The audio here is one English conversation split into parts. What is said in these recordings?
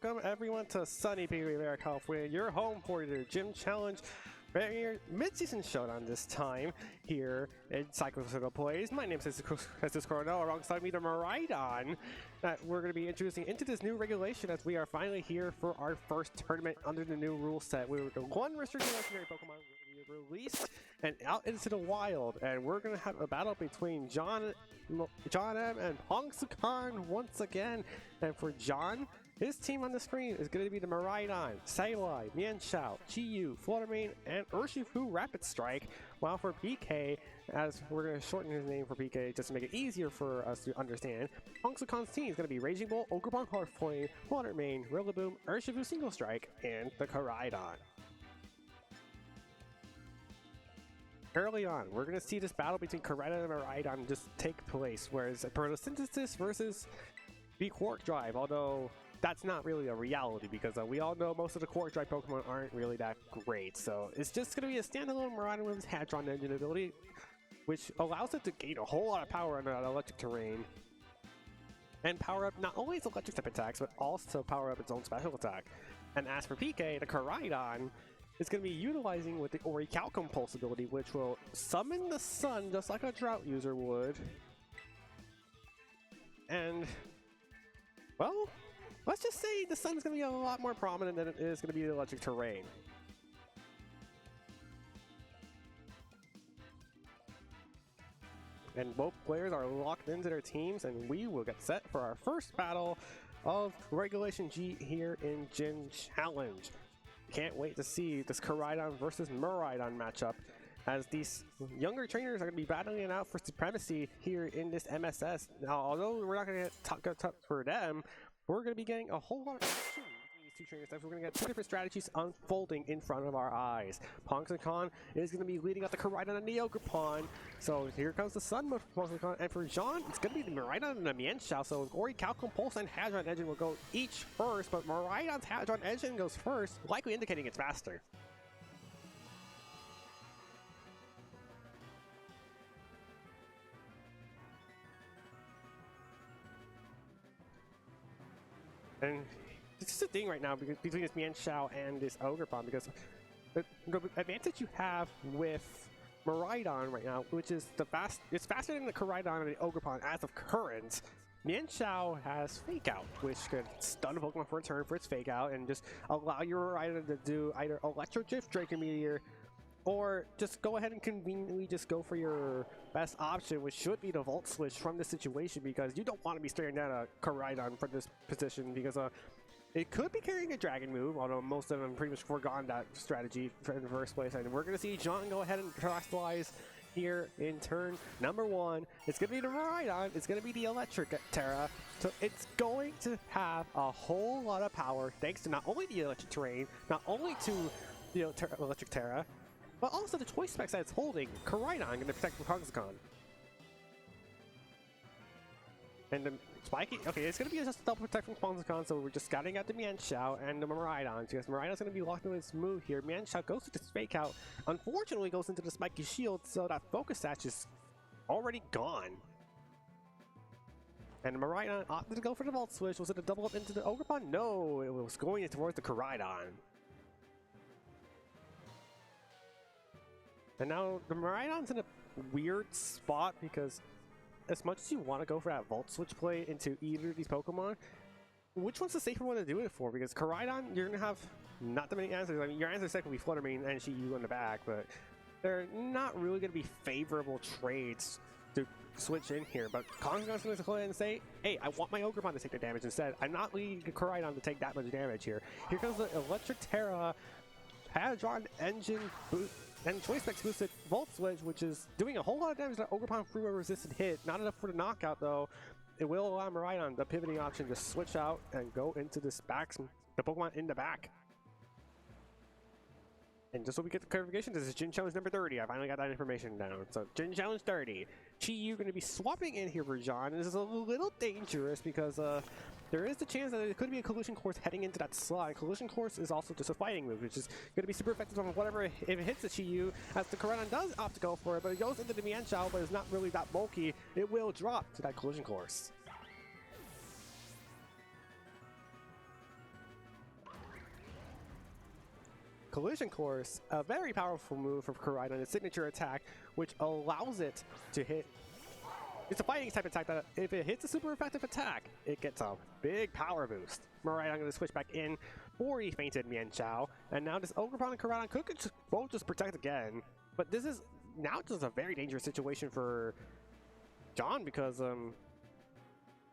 welcome everyone to sunny Bay, California, your home for your gym challenge. Your mid-season showdown this time here in Cyclical Plays. My name is Jesus Coronel, alongside me the Miraidon that we're going to be introducing into this new regulation as we are finally here for our first tournament under the new rule set. We were the one restricted legendary Pokemon will be released and out into the wild, and we're going to have a battle between John M and Pongsukan once again. And for John, his team on the screen is going to be the Miraidon, Sableye, Mienshao, Chi-Yu, Fluttermane, and Urshifu Rapid Strike. While for PK, as we're going to shorten his name for PK just to make it easier for us to understand, Pongsukan's team is going to be Raging Bolt, Ogerpon Hearthflame, Fluttermane, Rillaboom, Urshifu Single Strike, and the Miraidon. Early on, we're going to see this battle between Miraidon and Miraidon just take place, whereas Photosynthesis versus the Quark Drive, although that's not really a reality because we all know most of the Quark Drive Pokemon aren't really that great. So it's just going to be a standalone Miraidon with his Hadron Engine ability, which allows it to gain a whole lot of power on that electric terrain and power up not only its electric type attacks, but also power up its own special attack. And as for PK, the Miraidon is going to be utilizing with the Orichalcum Pulse ability, which will summon the sun just like a drought user would. And, well, let's just say the sun is going to be a lot more prominent than it is going to be the electric terrain. And both players are locked into their teams, and we will get set for our first battle of Regulation G here in Gym Challenge. Can't wait to see this Miraidon versus Miraidon matchup, as these younger trainers are going to be battling it out for supremacy here in this MSS. Now, although we're not going to get top for them, we're going to be getting a whole lot of action between these two trainers. We're going to get two different strategies unfolding in front of our eyes. Pongsukan is going to be leading out the Miraidon and the Ogerpon. So here comes the sun mode for Pongsukan, and for John, it's going to be the Miraidon and the Mienshao. So Orichalcum Pulse and Hadron Engine will go each first, but Miraidon's Hadron Engine goes first, likely indicating it's faster. And this is the thing right now between this Mienshao and this Ogerpon, because the advantage you have with Miraidon right now, which is it's faster than the Miraidon and the Ogerpon as of current. Mienshao has Fake Out, which could stun a Pokemon for a turn for its Fake Out and just allow your Miraidon to do either Electro Drift, Draco Meteor, or just go ahead and conveniently just go for your best option, which should be the Volt Switch from this situation, because you don't want to be staring down a Miraidon from this position, because it could be carrying a Dragon move, although most of them pretty much forgone that strategy in the first place. And we're going to see John go ahead and Terastallize here in turn number one. It's going to be the Miraidon, it's going to be the Electric Terra, so it's going to have a whole lot of power thanks to not only the electric terrain, not only to the Electric Terra, but also the choice specs that it's holding. Miraidon going to protect from Pongsukan. And the Spiky, okay, it's going to be just a double protect from Pongsukan, so we're just scouting out the Mienshao and the Miraidon, because Miraidon's going to be locked into its move here. Mienshao goes to this Fake Out, unfortunately goes into the Spiky Shield, so that Focus Sash is already gone. And Miraidon opted to go for the Volt Switch. Was it a double up into the Ogerpon? No, it was going towards the Miraidon. And now the Miraidon's in a weird spot, because as much as you want to go for that Volt Switch play into either of these Pokemon, which one's the safer one to do it for? Because Miraidon, you're going to have not that many answers. I mean, your answer set will be Fluttermane and Chi-Yu on the back, but they're not really going to be favorable trades to switch in here. But Pongsukan's going to go ahead and say, hey, I want my Ogerpon to take the damage instead. I'm not leading Miraidon to take that much damage here. Here comes the Electric Terra, Hadron Engine boost, and Choice Specs boosted Volt Switch, which is doing a whole lot of damage to Ogerpon through a resisted hit. Not enough for the knockout, though. It will allow Miraidon the pivoting option to switch out and go into this back, the Pokemon in the back. And just so we get the clarification, this is Gym Challenge number 30. I finally got that information down. So Gym Challenge 30. Chi-Yu going to be swapping in here for John. This is a little dangerous because there is the chance that it could be a Collision Course heading into that slot. Collision Course is also just a fighting move, which is going to be super effective on whatever if it hits the Chi-Yu, as the Miraidon does opt to go for it, but it goes into the Mienshao, but it's not really that bulky. It will drop to that Collision Course. Collision Course, a very powerful move from Koraidon, its signature attack, which allows it to hit. It's a fighting type attack that if it hits a super effective attack, it gets a big power boost. Alright, I'm going to switch back in for he fainted Mian Chao, and now this Ogerpon and Koraidon could both just protect again. But this is now just a very dangerous situation for John because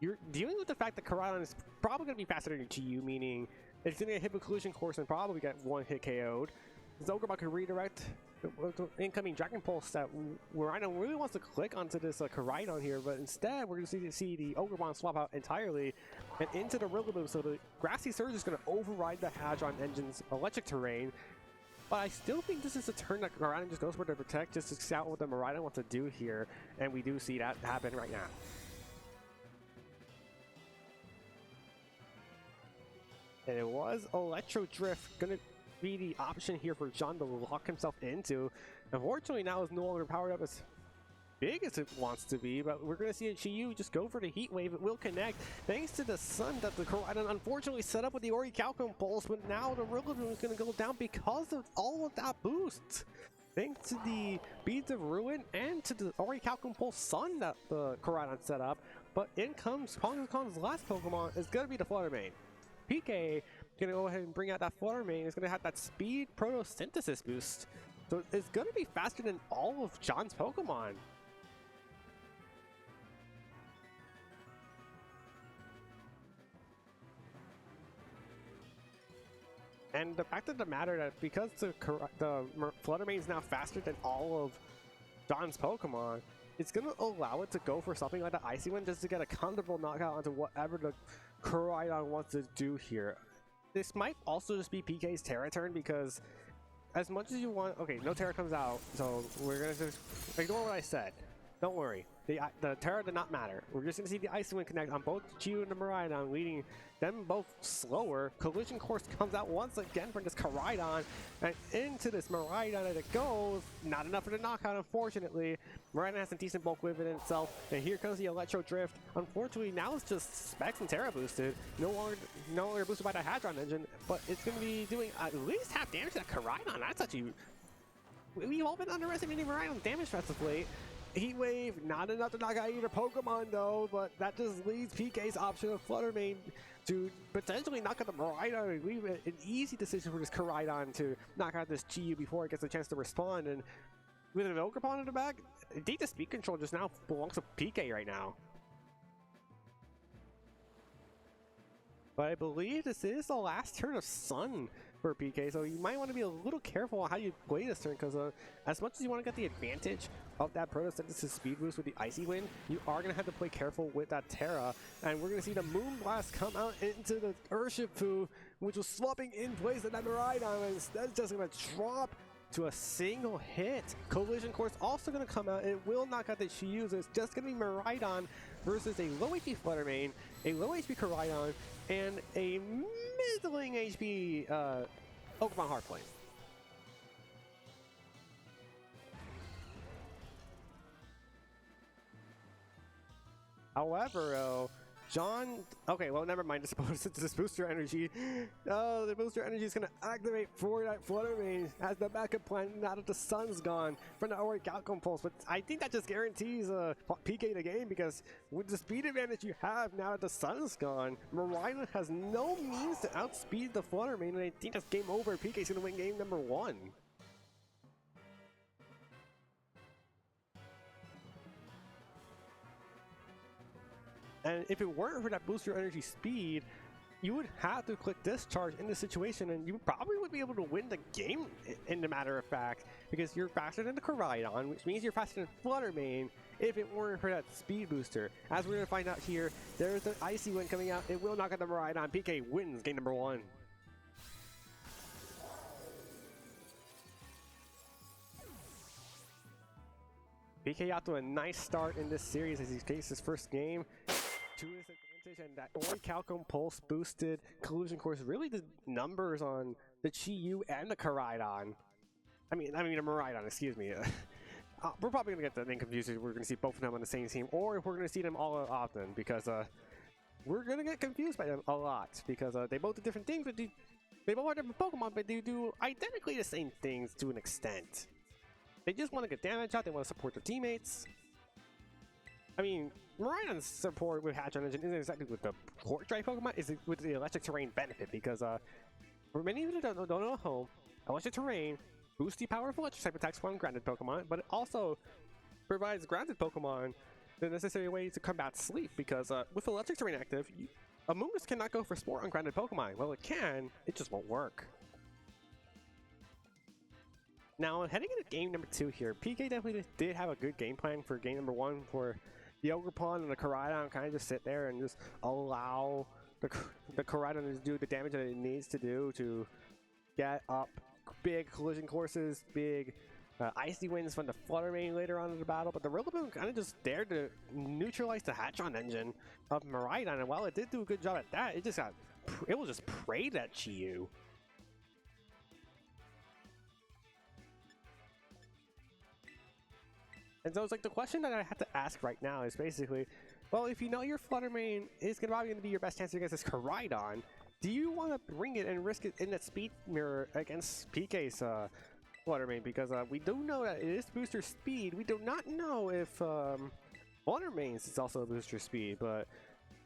you're dealing with the fact that Koraidon is probably going to be faster than you, meaning it's going to hit a collision course and probably get one hit KO'd. This Ogerpon can redirect the incoming Dragon Pulse that Rhino really wants to click onto this Koraidon here, but instead we're going to see the Ogerpon swap out entirely and into the Rillaboom, so the Grassy Surge is going to override the Hadron Engine's electric terrain. But I still think this is a turn that Koraidon just goes for to protect, just to scout what the Miraidon wants to do here, and we do see that happen right now. And it was Electro Drift going to be the option here for John to lock himself into. Unfortunately, now it's no longer powered up as big as it wants to be, but we're going to see Chi-Yu just go for the Heat Wave. It will connect thanks to the sun that the Koraidon unfortunately set up with the Orichalcum Pulse, but now the Rillaboom is going to go down because of all of that boost. Thanks to the Beads of Ruin and to the Orichalcum Pulse Sun that the Koraidon set up, but in comes Pongsukan's last Pokemon. It's going to be the Flutter Mane. PK gonna go ahead and bring out that Flutter Mane. It's gonna have that speed photosynthesis boost, so it's gonna be faster than all of John's Pokemon. And the fact of the matter that because the Flutter Mane is now faster than all of John's Pokemon, it's gonna allow it to go for something like the Icy Wind just to get a comfortable knockout onto whatever the Koraidon wants to do here. This might also just be PK's Terra turn, because as much as you want, okay, no Terra comes out, so we're gonna just ignore what I said. Don't worry, the Terra did not matter. We're just gonna see the Icy Wind connect on both Chi-Yu and the Miraidon, leading them both slower. Collision Course comes out once again for this Koraidon, and into this Miraidon as it goes. Not enough for the knockout, unfortunately. Miraidon has some decent bulk within itself, and here comes the Electro Drift. Unfortunately, now it's just Specs and Terra boosted. No longer boosted by the Hadron Engine, but it's gonna be doing at least half damage to that Koraidon. That's actually, we've all been underestimating Miraidon damage as of late. Heat Wave, not enough to knock out either Pokemon though, but that just leaves PK's option of Flutter Mane to potentially knock out the Miraidon and leave it an easy decision for this Koraidon to knock out this Chi-Yu before it gets a chance to respond. And with an Ogerpon in the back, I think the speed control just now belongs to PK right now. But I believe this is the last turn of Sun for PK, so you might want to be a little careful on how you play this turn, because as much as you want to get the advantage of that photosynthesis speed boost with the Icy Wind, you are going to have to play careful with that Terra, and we're going to see the Moonblast come out into the Urshifu, which was swapping in place of that Miraidon, and instead it's just going to drop to a single hit. Collision Course also going to come out. It will knock out the Chi-Yu. It's just going to be Miraidon versus a low HP Flutter Mane, a low HP Koraidon, and a middling HP Pokemon Heartflame. However, John, okay, well, never mind. This booster energy. Oh, the booster energy is going to activate for that Flutter Mane as the backup plan now that the sun's gone from the Orichalcum Pulse. But I think that just guarantees PK the game, because with the speed advantage you have now that the sun's gone, Miraidon has no means to outspeed the Flutter Mane, and I think that's game over. PK's going to win game number 1. And if it weren't for that booster energy speed, you would have to click Discharge in this situation, and you probably would be able to win the game, in the matter of fact, because you're faster than the Koraidon, which means you're faster than Flutter Mane if it weren't for that speed booster. As we're going to find out here, there's an Icy Wind coming out. It will knock out the Miraidon. PK wins game number 1. PK out to a nice start in this series as he takes his first game to his advantage, and that Orichalcum Pulse boosted Collision Course really did numbers on the Chi-Yu and the Koraidon. I mean the Miraidon, excuse me. We're probably going to get the name confused. We're going to see both of them on the same team, or if we're going to see them all often, because we're going to get confused by them a lot, because they both do different things, but They both are different Pokemon, but they do identically the same things to an extent. They just want to get damage out, they want to support their teammates. I mean, Miraidon's support with Hatch Engine isn't exactly with the Core Drive Pokemon, is with the Electric Terrain benefit, because for many of you that don't know at home, Electric Terrain boosts the power of Electric type attacks from grounded Pokemon, but it also provides grounded Pokemon the necessary way to combat sleep, because with Electric Terrain active, Amoonguss cannot go for Sport on grounded Pokemon. Well, it can, it just won't work. Now, heading into game number 2 here, PK definitely did have a good game plan for game number 1, for the Ogerpon and the Koraidon kind of just sit there and just allow the Koraidon to do the damage that it needs to do to get up big collision courses, big icy winds from the Flutter Mane later on in the battle, but the Rillaboom kind of just dared to neutralize the Hatchon engine of Miraidon, and while it did do a good job at that, it was just prayed at Chiyu. And so it's like the question that I have to ask right now is basically, well, if you know your Flutter Mane is probably going to be your best chance against this Koraidon, do you want to bring it and risk it in that speed mirror against PK's Flutter Mane? Because we do know that it is booster speed. We do not know if Flutter Mane's is also a booster speed, but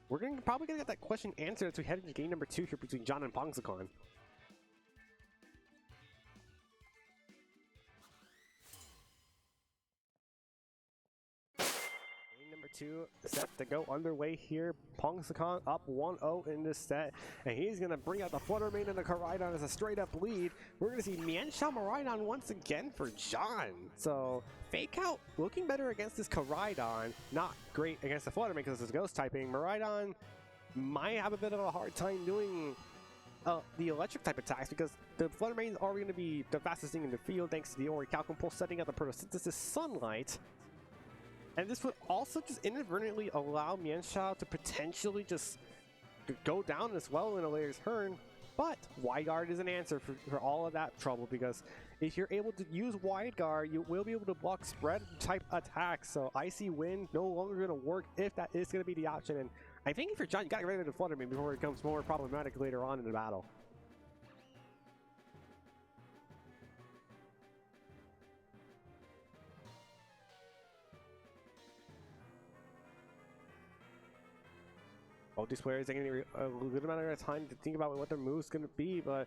we're probably going to get that question answered as we head into game number 2 here between John and Pongsukan. Number 2 set to go underway here. Pongsukan up 1-0 in this set, and he's going to bring out the Flutter Mane and the Koraidon as a straight up lead. We're going to see Mienshao Miraidon once again for John. So Fake Out looking better against this Koraidon, not great against the Flutter Mane because it's ghost typing. Miraidon might have a bit of a hard time doing the electric type attacks because the Flutter Mane is already going to be the fastest thing in the field thanks to the Orichalcum Pulse setting up the Photosynthesis Sunlight. And this would also just inadvertently allow Mienshao to potentially just go down as well in a later turn. But Wide Guard is an answer for all of that trouble, because if you're able to use Wide Guard, you will be able to block spread type attacks. So Icy Wind no longer going to work if that is going to be the option. And I think if you're John, you got to get rid of the Flutter Mane before it becomes more problematic later on in the battle. Both these players are going to need a good amount of time to think about what their move's going to be, but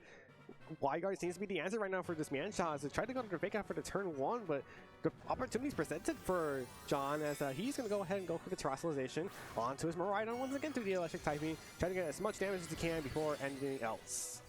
Wide Guard seems to be the answer right now for this Mienshao, as they tried to go to Fake Out for the turn 1, but the opportunity's presented for John as he's going to go ahead and go for the Terrestrialization onto his Miraidon once again through the electric typing, trying to get as much damage as he can before anything else.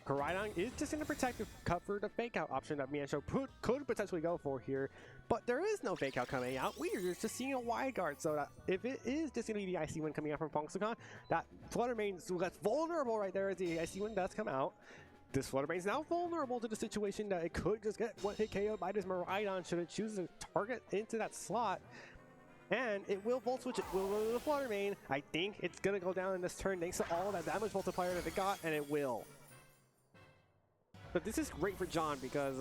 Koraidon is just going to protect the cover the Fake Out option that Mienshao could potentially go for here, but there is no Fake Out coming out. We're just seeing a Wide Guard, so that if it is just going to be the Icy Wind coming out from Pongsukan, that Flutter Mane's that's vulnerable right there as the Icy Wind does come out. This Flutter Mane's now vulnerable to the situation that it could just get one hit KO by this Miraidon should it choose to target into that slot. And it will Volt Switch it will go to the Flutter Mane. I think it's going to go down in this turn thanks to all that damage multiplier that it got, and it will. But this is great for John because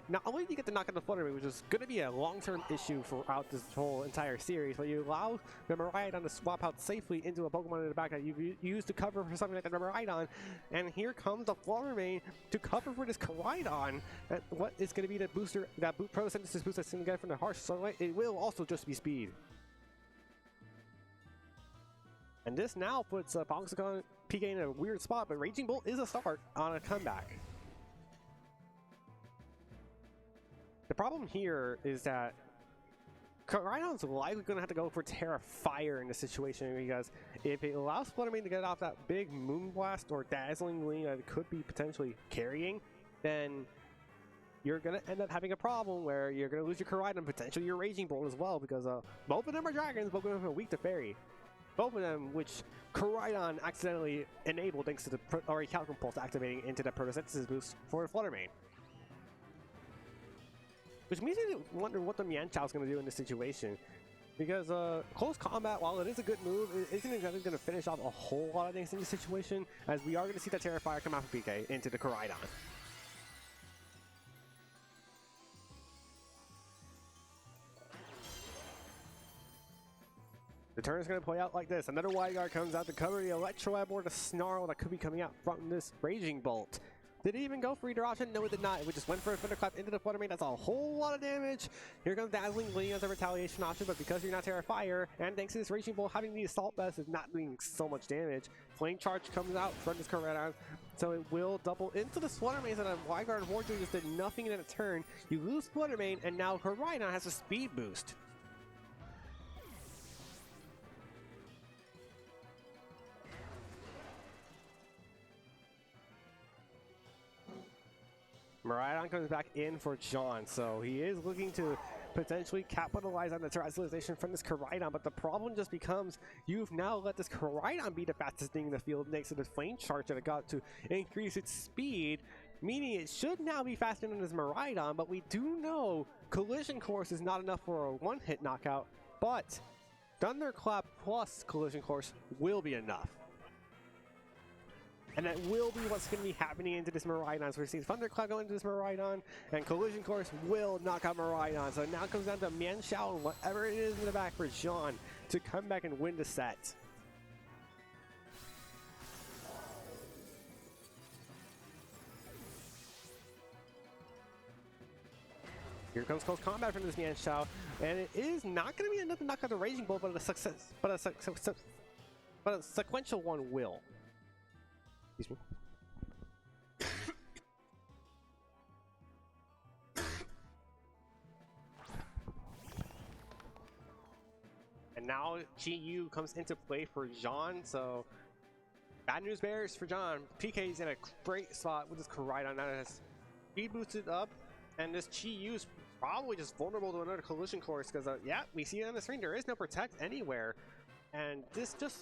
not only do you get to knock out the Flutter Mane, which is going to be a long-term issue throughout this whole entire series, but you allow the Miraidon to swap out safely into a Pokemon in the back that you've used to cover for something like the Miraidon, and here comes the Flutter Mane to cover for this Koraidon. What is going to be the booster, that Photosynthesis boost that's going to get from the harsh sunlight? It will also just be speed. And this now puts Pongsukan PK in a weird spot, but Raging Bolt is a start on a comeback. The problem here is that Koraidon's likely going to have to go for Terra Fire in this situation, because if it allows Flutter Mane to get off that big Moonblast or Dazzling Gleam that it could be potentially carrying, then you're going to end up having a problem where you're going to lose your Koraidon, potentially your Raging Bolt as well, because both of them are dragons, both of them are weak to Fairy. Both of them, which Koraidon accidentally enabled thanks to the Orichalcum Pulse activating into the Photosynthesis boost for Flutter Mane. Which means you wonder what the Mienshao's going to do in this situation. Because close combat, while it is a good move, it isn't exactly going to finish off a whole lot of things in this situation, as we are going to see that Terra Fire come out from PK into the Koraidon. The turn is going to play out like this. Another Wide Guard comes out to cover the Electro Web or the Snarl that could be coming out from this Raging Bolt. Did it even go for either option? No, it did not. We just went for a Thunderclap into the Fluttermane. That's a whole lot of damage. Here comes Dazzling Gleam as a retaliation option, but because you're not Terrifier, and thanks to this Raging Bolt having the Assault Vest is not doing so much damage. Flame Charge comes out from this Koraidon, so it will double into the Fluttermane, and a Wide Guard Warrior just did nothing in a turn. You lose Fluttermane, and now Koraidon has a speed boost. Miraidon comes back in for John, so he is looking to potentially capitalize on the terrestrialization from this Koraidon, but the problem just becomes you've now let this Koraidon be the fastest thing in the field next to the Flame Charge that it got to increase its speed, meaning it should now be faster than this Miraidon, but we do know Collision Course is not enough for a one-hit knockout, but Thunderclap plus Collision Course will be enough. And that will be what's going to be happening into this Miraidon. So we're seeing Thunderclap go into this Miraidon, and Collision Course will knock out Miraidon. So now it comes down to Mienshao and whatever it is in the back for John to come back and win the set. Here comes close combat from this Mienshao, and it is not going to be enough to knock out the Raging Bolt, but a sequential one will. Excuse me. And now GU comes into play for John, so bad news bears for John. PK is in a great spot with this Koraidon that has speed boosted up, and this GU is probably just vulnerable to another Collision Course because, yeah, we see it on the screen, there is no Protect anywhere, and this just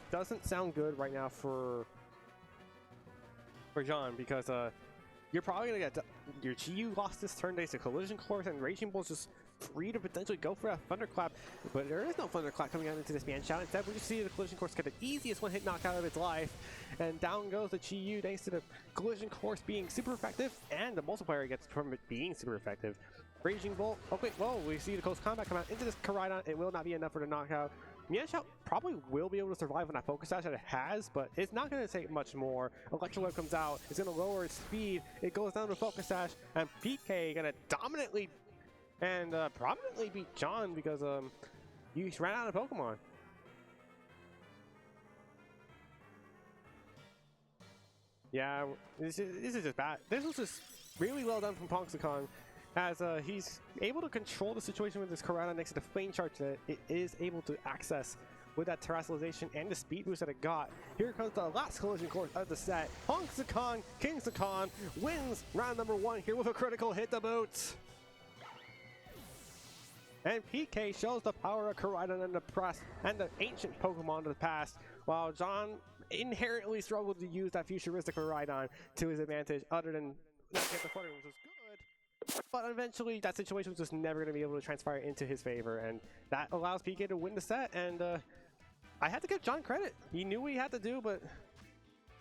doesn't sound good right now for John, because you're probably gonna get your GU lost this turn thanks to Collision Course, and Raging Bolt's just free to potentially go for a Thunderclap, but there is no Thunderclap coming out into this Mienshao. Instead, we just see the Collision Course get the easiest one-hit knockout of its life, and down goes the GU thanks to the Collision Course being super effective, and the multiplier gets from it being super effective. Raging Bolt, okay, whoa, we see the close combat come out into this Koraidon. It will not be enough for the knockout. Mienshao probably will be able to survive on that Focus Sash that it has, but it's not going to take much more. Electro Web comes out, it's going to lower its speed, it goes down to Focus Sash, and PK going to dominantly and prominently beat John because he ran out of Pokemon. Yeah, this is just bad. This was just really well done from Pongsukan, as he's able to control the situation with this Koraidon next to the Flame Charge that it is able to access with that terrestrialization and the speed boost that it got. Here comes the last Collision Course of the set. Pongsukan K wins round number 1 here with a critical hit to boot. And PK shows the power of Koraidon and the press and the ancient Pokemon of the past, while John inherently struggled to use that futuristic Koraidon to his advantage, other than not get the flutter, which was good. But eventually, that situation was just never going to be able to transpire into his favor, and that allows PK to win the set. And I had to give John credit. He knew what he had to do, but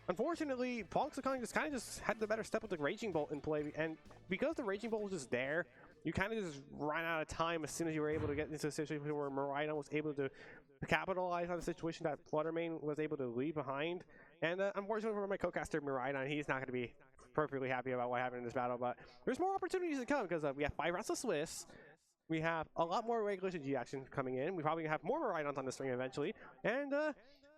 unfortunately, Pongsukan just kind of had the better step with the Raging Bolt in play, and because the Raging Bolt was just there, you kind of just ran out of time as soon as you were able to get into a situation where Miraidon was able to capitalize on the situation that Fluttermane was able to leave behind. And unfortunately for my co-caster Miraidon, he's not going to be perfectly happy about what happened in this battle, but there's more opportunities to come because we have 5 rounds of Swiss. We have a lot more Regulation G action coming in. We probably have more Miraidons on the string eventually. And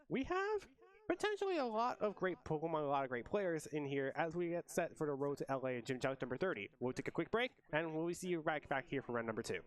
we have potentially a lot of great Pokemon, a lot of great players in here as we get set for the road to LA Gym Challenge number 30. We'll take a quick break, and we'll see you right back here for round number 2.